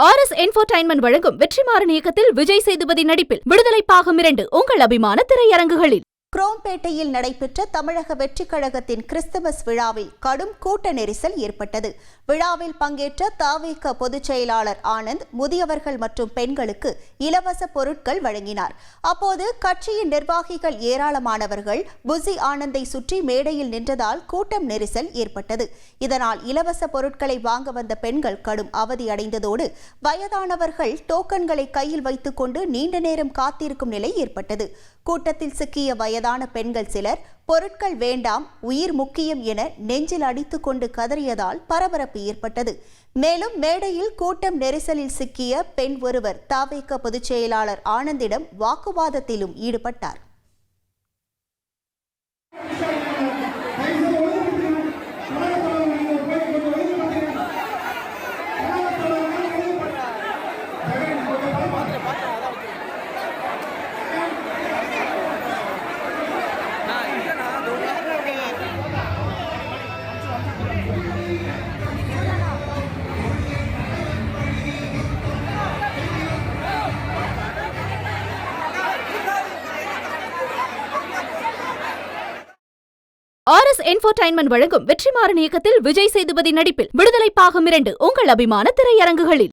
RS entertainment வழங்கும் வெற்றிமாறன் இயக்கத்தில் விஜய் சேதுபதி நடிப்பில் விடுதலை பாகம் 2 உங்கள் அபிமான திரையரங்குகளில். குரோம்பேட்டையில் நடைபெற்ற தமிழக வெற்றிக் கழகத்தின் கிறிஸ்துமஸ் விழாவில் கடும் கூட்ட நெரிசல் ஏற்பட்டது. விழாவில் பங்கேற்ற தவிக பொதுச் செயலாளர் ஆனந்த் முதியவர்கள் மற்றும் பெண்களுக்கு இலவச பொருட்கள் வழங்கினார். அப்போது கட்சியின் நிர்வாகிகள் ஏராளமானவர்கள் புசி ஆனந்தை சுற்றி மேடையில் நின்றதால் கூட்டம் நெரிசல் ஏற்பட்டது. இதனால் இலவச பொருட்களை வாங்க வந்த பெண்கள் கடும் அவதியடைந்ததோடு வயதானவர்கள் டோக்கன்களை கையில் வைத்துக் கொண்டு நீண்ட நேரம் காத்திருக்கும் நிலை ஏற்பட்டது. கூட்டத்தில் சிக்கிய வயதான பெண்கள் சிலர் பொருட்கள் வேண்டாம், உயிர் முக்கியம் என நெஞ்சில் அடித்துக் கொண்டு கதறியதால் பரபரப்பு ஏற்பட்டது. மேலும் மேடையில் கூட்டம் நெரிசலில் சிக்கிய பெண் ஒருவர் தவிக பொதுச் செயலாளர் ஆனந்திடம் வாக்குவாதத்திலும் ஈடுபட்டார். RS என்டர்டெயின்மென்ட் வழங்கும் வெற்றிமாறன் இயக்கத்தில் விஜய் சேதுபதி நடிப்பில் விடுதலை பாகம் 2 உங்கள் அபிமான திரையரங்குகளில்.